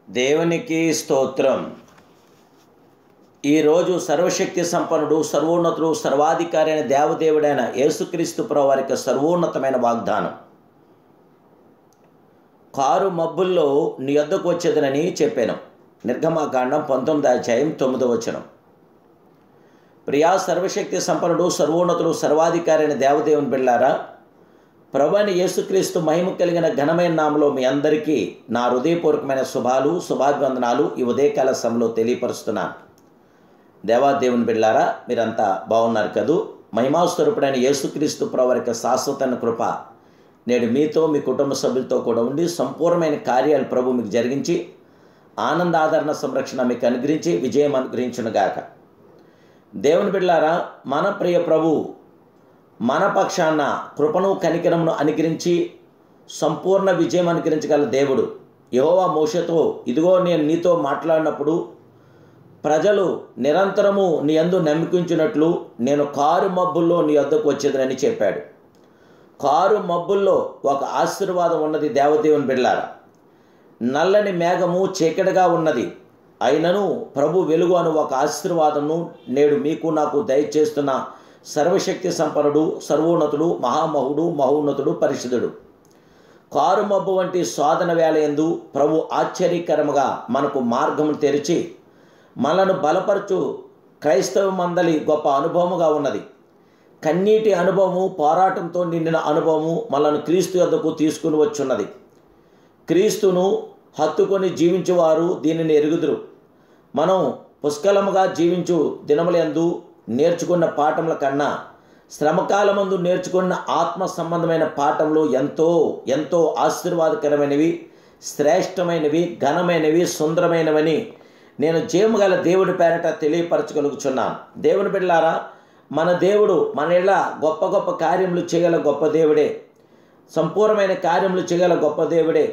దేవునికి స్తోత్రం. ఈరోజు సర్వశక్తి సంపన్నుడు, సర్వోన్నతుడు, సర్వాధికారి అయిన దేవదేవుడైన యేసుక్రీస్తు ప్రభువారికి సర్వోన్నతమైన వాగ్దానం. కారు మబ్బుల్లో నీ యొద్దకు వచ్చేదనని చెప్పాను. నిర్గమాకాండం 19:9. ప్రియా సర్వశక్తి సంపన్నుడు, సర్వోన్నతుడు, సర్వాధికారి అయిన దేవదేవుని బిడ్డలారా, ప్రభువైన యేసుక్రీస్తు మహిమ కలిగిన ఘనమైన నామములో మీ అందరికీ నా హృదయపూర్వకమైన శుభాభివందనాలు ఈ ఉదయకాల సమయంలో తెలియపరుస్తున్నాను. దేవాదేవుని బిడ్డలారా, మీరంతా బాగున్నారు కదూ? మహిమాస్వరూపుడైన యేసుక్రీస్తు ప్రభువారికి శాశ్వతమైన కృప నేడు మీతో, మీ కుటుంబ సభ్యులతో కూడా ఉండి సంపూర్ణమైన కార్యాలు ప్రభు మీకు జరిగించి ఆనంద ఆదరణ సంరక్షణ మీకు అనుగ్రహించి విజయం అనుగ్రహించునుగాక. దేవుని బిడ్డలారా, మన ప్రియ ప్రభు మన పక్షాన కృపను కనికరమును అనుగ్రహించి సంపూర్ణ విజయం అనుగ్రహించగల దేవుడు. యెహోవా మోషేతో, ఇదిగో నేను నీతో మాట్లాడినప్పుడు ప్రజలు నిరంతరము నీ యందు నమ్మికించినట్లు నేను కారు మబ్బుల్లో నీ వద్దకు వచ్చేదనని చెప్పాడు. కారు మబ్బుల్లో ఒక ఆశీర్వాదం ఉన్నది. దేవదేవుని బిడ్డలారా, నల్లని మేఘము చీకటిగా ఉన్నది, అయినను ప్రభు వెలుగు అను ఒక ఆశీర్వాదమును నేడు మీకు నాకు దయచేస్తున్న సర్వశక్తి సంపన్నుడు, సర్వోన్నతుడు, మహామహుడు, మహోన్నతుడు, పరిశుద్ధుడు. కారు మబ్బు వంటి శోధన వేళయందు ప్రభు ఆశ్చర్యకరముగా మనకు మార్గమును తెరిచి మనను బలపరచు క్రైస్తవ మందలి గొప్ప అనుభవముగా ఉన్నది. కన్నీటి అనుభవము, పోరాటంతో నిండిన అనుభవము మనను క్రీస్తు యొద్దకు తీసుకుని వచ్చున్నది. క్రీస్తును హత్తుకొని జీవించువారు దీనిని ఎరుగుదురు. మనం పుష్కలముగా జీవించు దినములందు నేర్చుకున్న పాఠముల కన్నా శ్రమకాలమందు నేర్చుకున్న ఆత్మ సంబంధమైన పాఠములు ఎంతో ఎంతో ఆశీర్వాదకరమైనవి, శ్రేష్టమైనవి, ఘనమైనవి, సుందరమైనవని నేను జీవము గల దేవుడి పేరట తెలియపరచగలుగుచున్నాను. దేవుని బిడ్డలారా, మన దేవుడు మన ఇళ్ళ గొప్ప గొప్ప కార్యములు చేయగల గొప్ప దేవుడే. సంపూర్ణమైన కార్యములు చేయగల గొప్ప దేవుడే.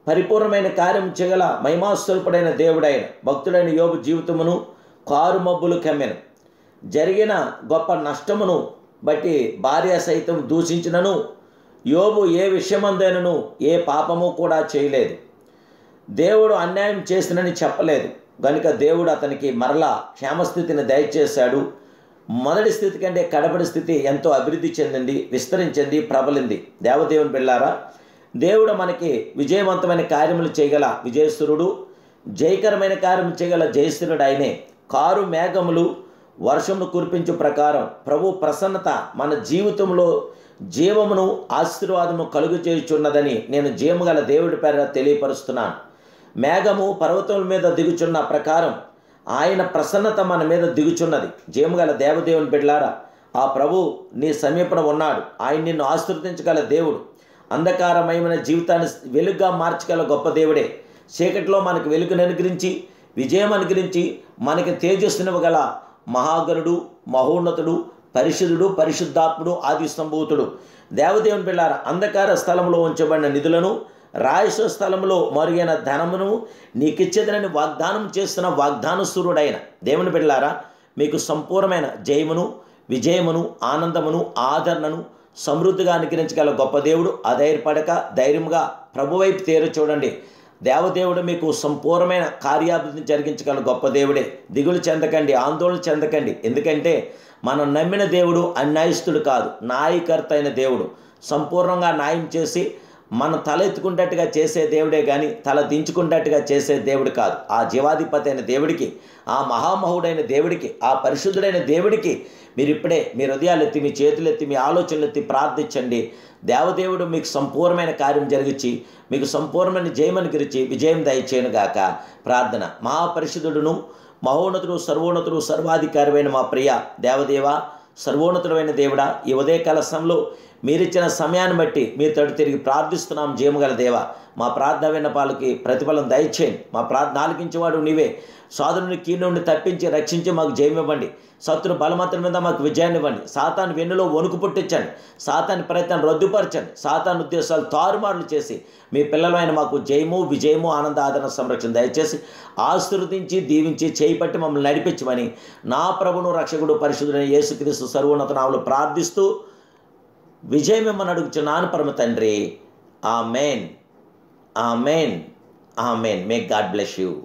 పరిపూర్ణమైన కార్యం చేయగల మహిమాస్వరూపుడైన దేవుడైన భక్తుడైన యోబు జీవితమును కారు మబ్బులు కమ్మెను. జరిగిన గొప్ప నష్టమును బట్టి భార్య సైతం దూషించినను యోబు ఏ విషయమందైనను ఏ పాపము కూడా చేయలేదు. దేవుడు అన్యాయం చేసినని చెప్పలేదు గనుక దేవుడు అతనికి మరలా క్షేమస్థితిని దయచేశాడు. మొదటి స్థితి కంటే కడపడి స్థితి ఎంతో అభివృద్ధి చెందింది, విస్తరించింది, ప్రబలింది. దేవదేవుని బిడ్డలారా, దేవుడు మనకి విజయవంతమైన కార్యములు చేయగల విజయసురుడు, జయకరమైన కార్యము చేయగల జయసురుడు ఆయనే. కారు మేఘములు వర్షమును కురిపించు ప్రకారం ప్రభు ప్రసన్నత మన జీవితంలో జీవమును, ఆశీర్వాదమును కలుగు చేయుచున్నదని నేను జీవము గల దేవుడి పేర తెలియపరుస్తున్నాను. మేఘము పర్వతముల మీద దిగుచున్న ప్రకారం ఆయన ప్రసన్నత మన మీద దిగుచున్నది. జీవము గల దేవదేవుని బిడ్డలారా, ఆ ప్రభు నీ సమీపన ఉన్నాడు. ఆయన నిన్ను ఆశీర్వదించగల దేవుడు. అంధకారమయమైన జీవితాన్ని వెలుగుగా మార్చగల గొప్ప దేవుడే. చీకటిలో మనకు వెలుగును అనుగ్రహించి విజయం అనుగ్రహించి మనకి తేజస్సునివ్వగల మహాగణుడు, మహోన్నతుడు, పరిశుద్ధుడు, పరిశుద్ధాత్ముడు, ఆది సంభూతుడు. దేవదేవుని బిడ్డలారా, అంధకార స్థలంలో ఉంచబడిన నిధులను, రాయస స్థలంలో మరుగైన ధనమును నీకిచ్చేదనని వాగ్దానం చేస్తున్న వాగ్దానసురుడైన దేవుని బిడ్డలారా, మీకు సంపూర్ణమైన జయమును, విజయమును, ఆనందమును, ఆదరణను సమృద్ధిగా అనుగ్రహించగల గొప్ప దేవుడు. అధైర్యపడక ధైర్యంగా ప్రభువైపు తేరు చూడండి. దేవదేవుడు మీకు సంపూర్ణమైన కార్యాభివృద్ధిని జరిగించగల గొప్ప దేవుడే. దిగులు చెందకండి, ఆందోళన చెందకండి. ఎందుకంటే మనం నమ్మిన దేవుడు అన్యాయస్తుడు కాదు, న్యాయకర్త అయిన దేవుడు. సంపూర్ణంగా న్యాయం చేసి మనం తల ఎత్తుకున్నట్టుగా చేసే దేవుడే కానీ తల దించుకున్నట్టుగా చేసే దేవుడు కాదు. ఆ జీవాధిపతి అయిన దేవుడికి, ఆ మహామహుడైన దేవుడికి, ఆ పరిశుద్ధుడైన దేవుడికి మీరు ఇప్పుడే మీ హృదయాలు ఎత్తి, మీ చేతులు ఎత్తి, మీ ఆలోచనలు ఎత్తి ప్రార్థించండి. దేవదేవుడు మీకు సంపూర్ణమైన కార్యం జరిగించి మీకు సంపూర్ణమైన జయమని గురించి విజయం దయచేయనుగాక. ప్రార్థన. మహాపరిశుద్ధుడును, మహోన్నతుడు, సర్వోన్నతుడు, సర్వాధికారమైన మా ప్రియ దేవదేవ, సర్వోన్నతుడైన దేవుడా, ఈ ఉదయకాల సమయంలో మీరిచ్చిన సమయాన్ని బట్టి మీరు తడు తిరిగి ప్రార్థిస్తున్నాం. జయముగల దేవ, మా ప్రార్థన విన్నపాలకి ప్రతిఫలం దయచేయండి. మా ప్రార్థన ఆలకించేవాడు నీవే. సోదరుని కీడు నుండి తప్పించి రక్షించి మాకు జయం ఇవ్వండి. శత్రు బలమంతుల మీద మాకు విజయాన్ని ఇవ్వండి. సాతాను వెన్నులో వణుకు పుట్టించండి. సాతాను ప్రయత్నాన్ని రద్దుపరచండి. సాతాను ఉద్దేశాలు తారుమారులు చేసి మీ పిల్లలైన మాకు జయము, విజయము, ఆనంద ఆదరణ సంరక్షణ దయచేసి ఆశీర్వదించి దీవించి చేయిపట్టి మమ్మల్ని నడిపించమని నా ప్రభును రక్షకుడు పరిశుద్ధుడైన యేసుక్రీస్తు సర్వోన్నత నామములో ప్రార్థిస్తూ విజయం ఇమ్మని అడుగుచున్నాను పరమ తండ్రి. Amen, amen, amen. May God bless you.